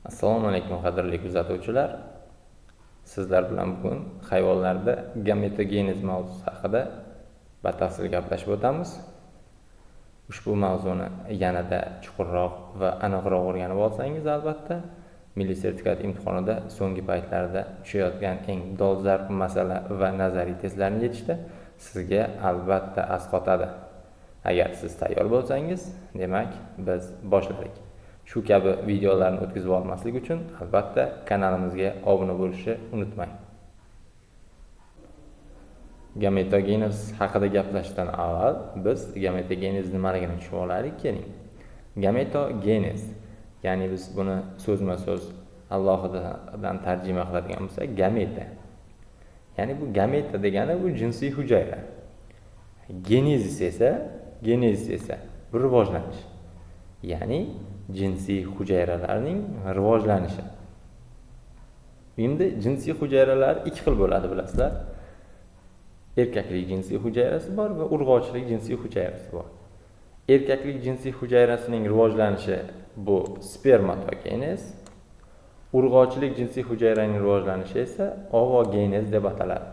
Assalomu alaykum qadrli kuzatuvchilar. Sizlar bilan bugun hayvonlarda gametogenez mavzusi haqida batafsil gaplashib o'tamiz. Ushbu mavzuni yanada chuqurroq va aniqroq o'rganib olsangiz, albatta, milliy sertifikat imtihonida so'nggi paytlarda tushayotgan eng dolzarb masala va nazariy testlarni yechishda sizga albatta asqotadi. Agar siz tayyor bo'lsangiz, demak biz boshladik. Shu kabi videolarni o'tkazib olmaslik uchun albatta kanalimizga obuna bo'lishni unutmang. Gametogenez haqida gaplashishdan avval biz gametogenez nimaligini tushunib olaylik. Keling. Gametogenez, ya'ni biz buni so'zma-so'z alohida tarjima qiladigan bo'lsak, gameta. Ya'ni bu gameta degani bu jinsiy hujayra. Genezis esa bu rivojlanish. Ya'ni jinsiy hujayralarning rivojlanishi. Endi jinsiy hujayralar ikki xil bo'ladi, bilasizlar. Erkaklik jinsiy hujayrasi bor va urg'ochilik jinsiy hujayrasi bor. Erkaklik jinsiy hujayrasining rivojlanishi bu spermatogenez, urg'ochilik jinsiy hujayraning rivojlanishi esa ovogenez deb ataladi.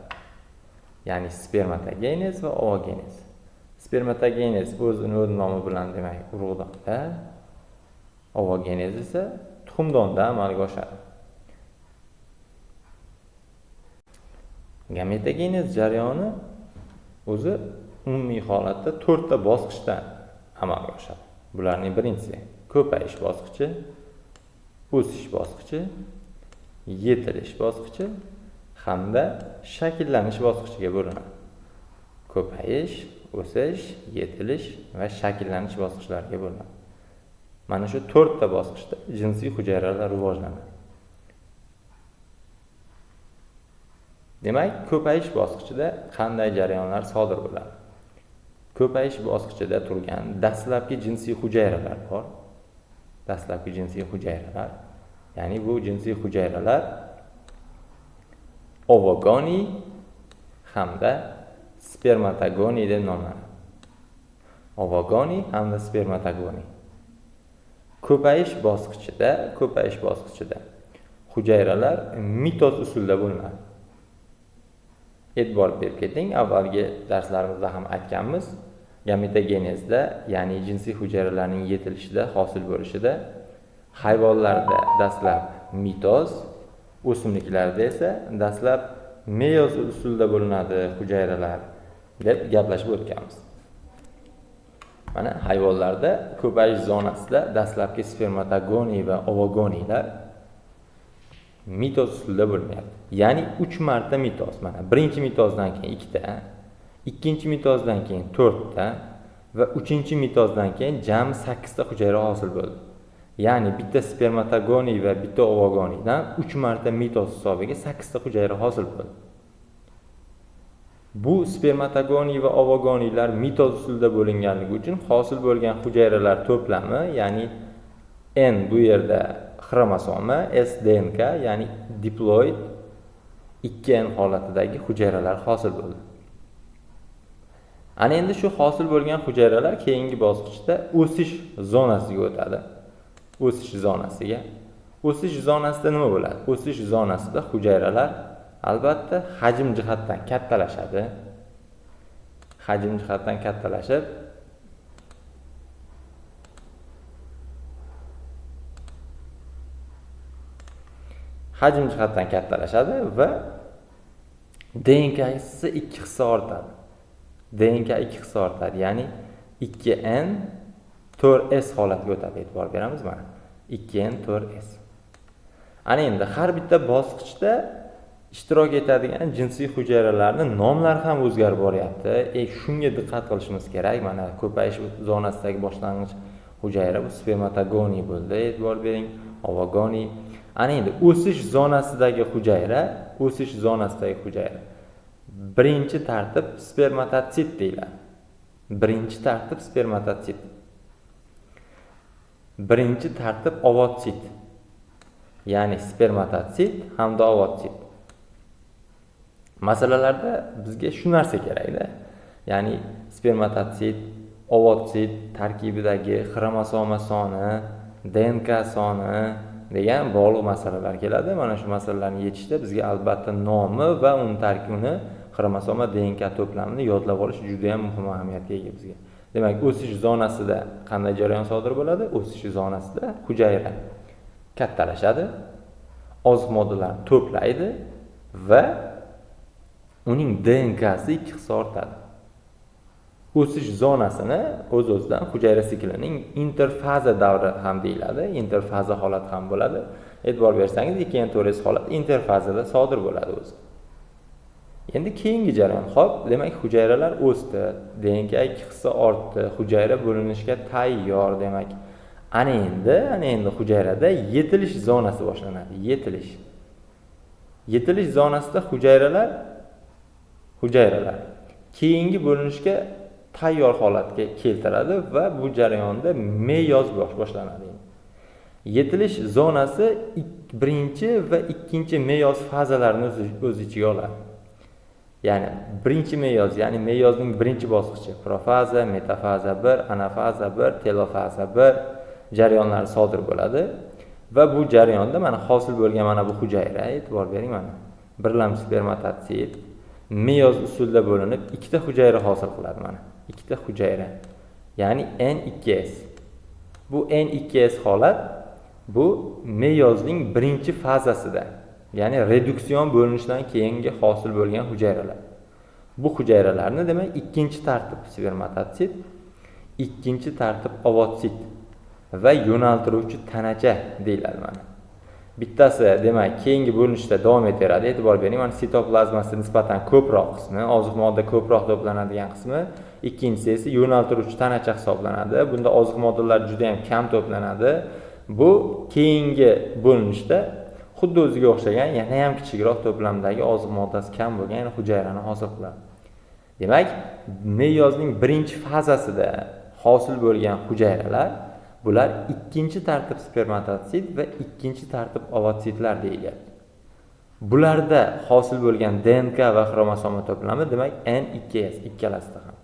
Ya'ni spermatogenez va ovogenez. Spermatogenez o'zining o'z nomi bilan demak urug'donda, ovogenez esa tuxumdonda amalga oshadi. Gametogenez jarayoni o'zi umumiy holatda 4 ta bosqichda amalga oshadi. Bularning birinchisi ko'payish bosqichi, o'sish bosqichi, yetilish bosqichi hamda shakllanish bosqichiga bo'linadi. Ko'payish, o'sish, yetilish va shakllanish bosqichlariga bo'linadi. Mana shu 4 ta bosqichda jinsiy hujayralar rivojlanadi. Demak, ko'payish bosqichida qanday jarayonlar sodir bo'ladi? Ko'payish bosqichida turgan dastlabki jinsiy hujayralar bor. Dastlabki jinsiy hujayralar, ya'ni bu jinsiy hujayralar ovogoni hamda spermatogoni deb nomlanadi. Ovogoni hamda spermatogoni. Ko'payish bosqichida hujayralar mitoz usulida bo'linadi. E'tibor berib keting, avvalgi darslarimizda ham aytganmiz, gametogenezda, ya'ni jinsiy hujayralarning yetilishida, hosil bo'lishida hayvonlarda dastlab mitoz, o'simliklarda esa dastlab meyoz usulida bo'linadi hujayralar deb gaplashib o'tganmiz. Mana hayvonlarda ko'payish zonasida dastlabki spermatogoni va ovogonilar mitoz usulida bo'linadi. Ya'ni 3 marta mitoz. Mana birinchi mitozdan keyin 2 ta, ikkinchi mitozdan keyin 4 ta va 3-mitozdan keyin jami 8 ta hujayra hosil bo'ldi. Ya'ni bitta spermatogoni va bitta ovogonidan 3 marta mitoz hisobiga 8 ta hujayra hosil bo'ldi. Bu spermatogoni va ovogonilar mitoz usulida bo'linganligi uchun hosil bo'lgan hujayralar to'plami, ya'ni N bu yerda xromosoma, S DNK, ya'ni diploid 2N holatidagi hujayralar hosil bo'ldi. Ana endi shu hosil bo'lgan hujayralar keyingi bosqichda o'sish zonasiga o'tadi. O'sish zonasida nima bo'ladi? O'sish zonasida hujayralar albatta hajm jihatdan kattalashadi. Hajm jihatdan kattalashib va DNK'si 2 hissa ortadi. DNK 2 hissa ortadi, ya'ni 2N 4S holatiga o'tadi. E'tibor beramiz mana. 2N 4S. Ana endi har bitta bosqichda ishtirok etadigan jinsiy hujayralarning nomlari ham o'zgarib boryapti. Shunga diqqat qilishimiz kerak. Mana ko'payish zonasidagi boshlang'ich hujayra bu spermatogoni bo'ldi. E'tibor bering, ovogoni. Ana endi o'sish zonasidagi hujayra. Birinchi tartib spermatotsit deyiladi. Birinchi tartib ovotsit. Ya'ni spermatotsit hamda ovotsit. Masalalarda bizga shu narsa kerak-da. Ya'ni spermatotsit, ovotsit tarkibidagi xromosoma soni, DNK soni degan bog'liq masalalar keladi. Mana shu masalalarni yechishda bizga albatta nomi va uni tarkibini, xromosoma DNK to'plamini yodlab olish juda ham muhim ahamiyatga ega bizga. Demak, o'sish zonasida qanday jarayon sodir bo'ladi? O'sish zonasida hujayra kattalashadi, oziq moddalarni to'playdi va uning DNKsi 2 hissa ortadi. O'sish zonasini o'z-o'zidan hujayra siklining interfaza davri ham deyiladi. Interfaza holati ham bo'ladi. E'tibor bersangiz, ikkinchi to'g'risi holat interfazada sodir bo'ladi o'zi. Endi keyingi jarayon. Xo'p, demak hujayralar o'sdi, DNK 2 hissa ortdi, hujayra bo'linishga tayyor, demak. Ana endi hujayrada yetilish zonasi boshlanadi. Yetilish zonasida hujayralar keyingi bo'linishga tayyor holatga keltiradi va bu jarayonda meyoz boshlanadi. Yetilish zonasi birinchi va ikkinchi meyoz fazalarini o'z ichiga oladi. Ya'ni birinchi meyoz, ya'ni meyozning birinchi bosqichi profaza, metafaza 1, anafaza 1, telofaza 1 jarayonlari sodir bo'ladi va bu jarayonda mana hosil bo'lgan mana bu hujayra, e'tibor bering, mana birlamchi spermatotsit meyoz usulida bo'linib ikkita hujayra hosil qiladi, mana ikkita hujayra, ya'ni N2S. Bu N2S holat bu meyozning birinchi fazasida, ya'ni reduksion bo'linishdan keyingi hosil bo'lgan hujayralar. Bu hujayralarni demak ikkinchi tartib spermatotsit, ikkinchi tartib ovotsit va yo'naltiruvchi tanacha deyiladi mana. Bittasi demak keyingi bo'linishda davom etaveradi. E'tibor bering, mana sitoplazmasi nisbatan ko'proq qismi, oziq modda ko'proq to'planadigan qismi, ikkinchisi esa yo'naltiruvchi tanacha hisoblanadi. Bunda oziq moddalar juda ham kam to'planadi. Bu keyingi bo'linishda xuddi o'ziga o'xshagan, yana ham kichikroq to'plamdagi oziq moddasi kam bo'lgan hujayrani hosil qiladi. Demak, meyozning birinchi fazasida hosil bo'lgan hujayralar bular ikkinchi tartib spermatotsit va ikkinchi tartib ovotsitlar deyilyapti. Bularda hosil bo'lgan DNK va xromosoma to'plami demak N2S ikkalasida ham.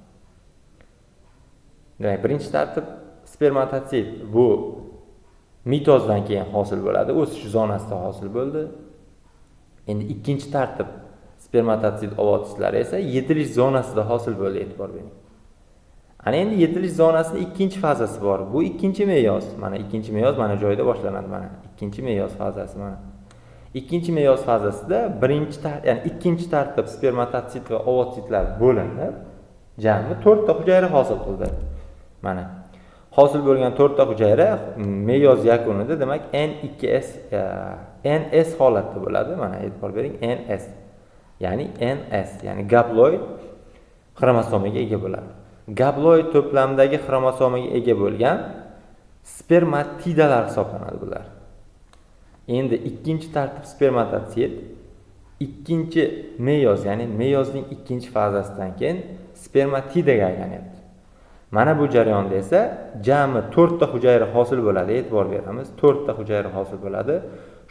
Demak, birinchi tartib spermatotsit bu mitozdan keyin hosil bo'ladi, o'sish zonasida hosil bo'ldi. Endi ikkinchi tartib spermatotsit ovotsitlar esa yetilish zonasida hosil bo'ldi, e'tibor bering. Ana endi yetilish zonasining ikkinchi fazasi bor. Bu ikkinchi meyoz. Mana ikkinchi meyoz mana joyida boshlanadi, mana. Ikkinchi meyoz fazasi mana. Ikkinchi meyoz fazasida ya'ni ikkinchi tartib spermatotsit va ovotsitlar bo'linib, jami 4 ta hujayra hosil qildi. Mana. Hosil bo'lgan 4 ta hujayra meyoz yakunida demak N2S NS holatda bo'ladi. Mana e'tibor bering, NS. Ya'ni NS, ya'ni gaploid xromosomaga ega bo'ladi. Gaploid to'plamdagi xromosomaga ega bo'lgan spermatidalar hisoblanadi bular. Endi ikkinchi tartib spermatotsit ikkinchi meyoz, ya'ni meyozning ikkinchi fazasidan keyin spermatidaga aylanyapti. Mana bu jarayonda esa jami 4 ta hujayra hosil bo'ladi, e'tibor beramiz. 4 ta hujayra hosil bo'ladi.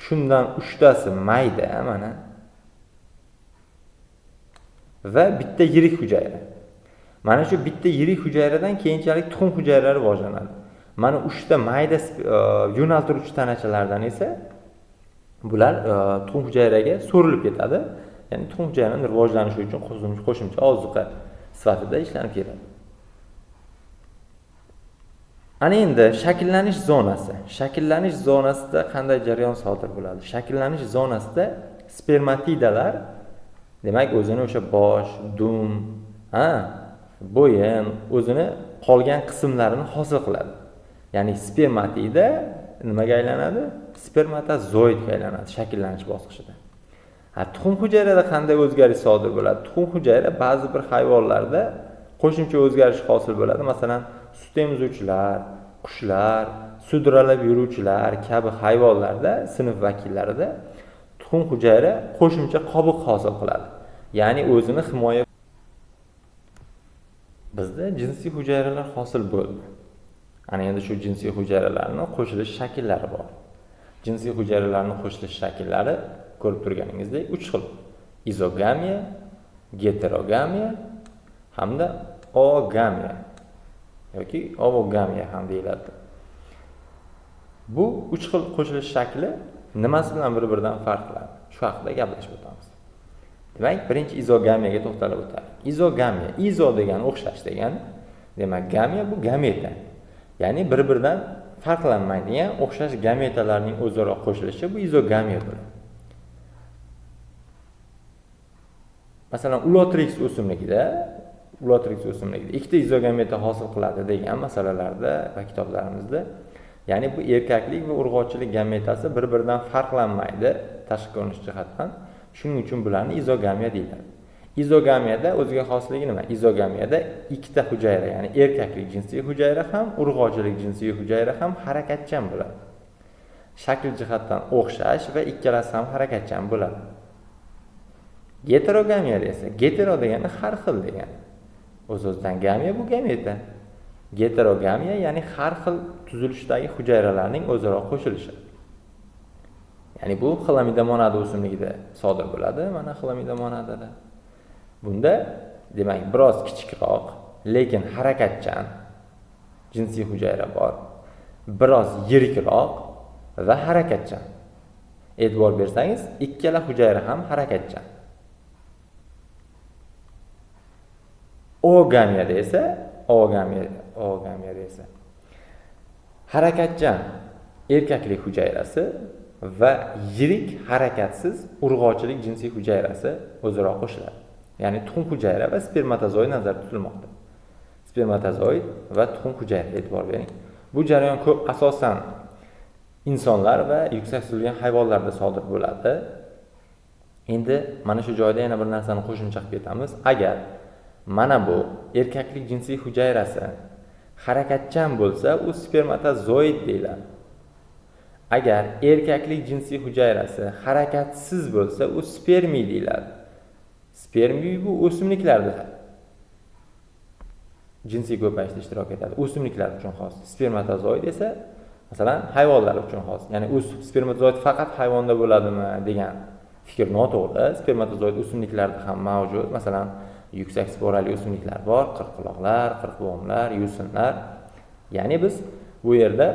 Shundan 3 tasi mayda mana va bitta yirik hujayra. Mana shu bitta yirik hujayradan keyinchalik tuxum hujayralari rivojlanadi. Mana 3 ta mayda yo'naltiruvchi tanachalardan esa bular tuxum hujayraga so'rilib ketadi. Ya'ni tuxum hujayraning rivojlanishi uchun qo'shimcha ozuqa sifatida ishlanib keladi. Ana endi shakllanish zonasi. Shakllanish zonasida qanday jarayon sodir bo'ladi? Shakllanish zonasida spermatidalar demak o'zini o'sha bosh, dum, bo'yin o'zini qolgan qismlarini hosil qiladi. Ya'ni spermatida nimaga aylanadi? Spermatozoidga aylanadi shakllanish bosqichida. Tuxum hujayrada qanday o'zgarish sodir bo'ladi? Tuxum hujayra ba'zi bir hayvonlarda qo'shimcha o'zgarish hosil bo'ladi. Masalan, sut emizuvchilar, qushlar, sudralab yuruvchilar kabi hayvonlarda, sinf vakillarida tuxum hujayra qo'shimcha qobiq hosil qiladi. Ya'ni o'zini himoya. Bizda jinsiy hujayralar hosil bo'ldi. Ana endi shu jinsiy hujayralarning qo'shilish shakllari bor. Jinsiy hujayralarning qo'shilish shakllari ko'rib turganingizdek 3 xil: izogamiya, heterogamiya hamda ogamiya yoki ovogamiya ham deyiladi. Bu 3 xil qo'shilish shakli nimasi bilan bir-biridan farq qiladi? Shu haqida gaplashib o'tamiz. Demak, birinchi izogamiyaga to'xtalib o'taylik. Izogamiya, izo degani o'xshash degani, demak, gamiya bu gameta. Ya'ni bir-biridan farqlanmaydigan o'xshash gametalarning o'zaro qo'shilishi bu izogamiya bo'ladi. Masalan, Ulotrix o'simligida ikkita izogameta hosil qiladi degan masalalarda va kitoblarimizda, ya'ni bu erkaklik va urg'ochilik gametasi bir-biridan farqlanmaydi tashqi ko'rinish jihatdan. Shuning uchun bularni izogamiya deyiladi. Izogamiyada o'ziga xosligi nima? Izogamiyada ikkita hujayra, ya'ni erkaklik jinsiy hujayra ham, urg'ochilik jinsiy hujayra ham harakatchan bo'ladi. Shakl jihatdan o'xshash va ikkalasi ham harakatchan bo'ladi. Heterogamiyada esa, hetero degani har xil degani. O'z-o'zidan gamiya bu gameta. Heterogamiya ya'ni har xil tuzilishdagi hujayralarning o'zaro qo'shilishi. Ya'ni bu xlamida monada o'simligida sodir bo'ladi, mana xlamida monadada. Bunda demak biroz kichikroq, lekin harakatchan jinsiy hujayra bor. Biroz yirikroq va harakatchan. E'tibor bersangiz, ikkala hujayra ham harakatchan. Oogamiyada esa harakatchan erkaklik hujayrasi va yirik harakatsiz urg'ochilik jinsiy hujayrasi o'zaro qo'shiladi. Ya'ni tuxum hujayra va spermatozoid nazarda tutilmoqda. Spermatozoid va tuxum hujayra e'tibor bering. Bu jarayon ko'p asosan insonlar va yuksak tuzilgan hayvonlarda sodir bo'ladi. Endi mana shu joyda yana bir narsani qo'shimcha qilib ketamiz. Agar mana bu erkaklik jinsiy hujayrasi harakatchan bo'lsa, u spermatozoid deyiladi. Agar erkaklik jinsiy hujayrasi harakatsiz bo'lsa, u spermiy deyiladi. Spermiy bu o'simliklarda jinsiy ko'payishda ishtirok etadi. O'simliklar uchun xos. Spermatozoid esa masalan hayvonlar uchun xos. Ya'ni spermatozoid faqat hayvonda bo'ladimi degan fikr noto'g'ri. Spermatozoid o'simliklarda ham mavjud. Masalan, yuksak sporali o'simliklar bor, qirqquloqlar, qirqbo'g'imlar, yusinlar. Ya'ni biz bu yerda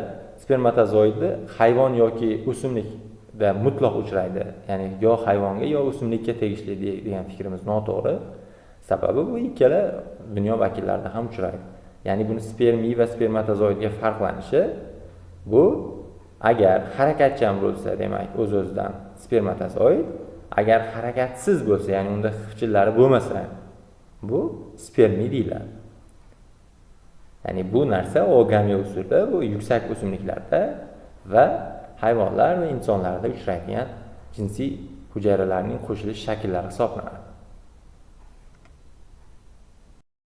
spermatozoidni hayvon yoki o'simlikda mutlaq uchraydi. Ya'ni yo hayvonga yo o'simlikka tegishli degan fikrimiz noto'g'ri. Sababi bu ikkala dunyo vakillarida ham uchraydi. Ya'ni buni spermiy va spermatozoidga farqlanishi bu agar harakatchan bo'lsa, demak o'z-o'zidan spermatozoid, agar harakatsiz bo'lsa, ya'ni unda xivchillari bo'lmasa, bu spermiy deyiladi. Ya'ni bu narsa oogamiya usuli bu yuksak o'simliklarda va hayvonlar va insonlarda uchraydigan jinsiy hujayralarning qo'shilish shakllari hisoblanadi.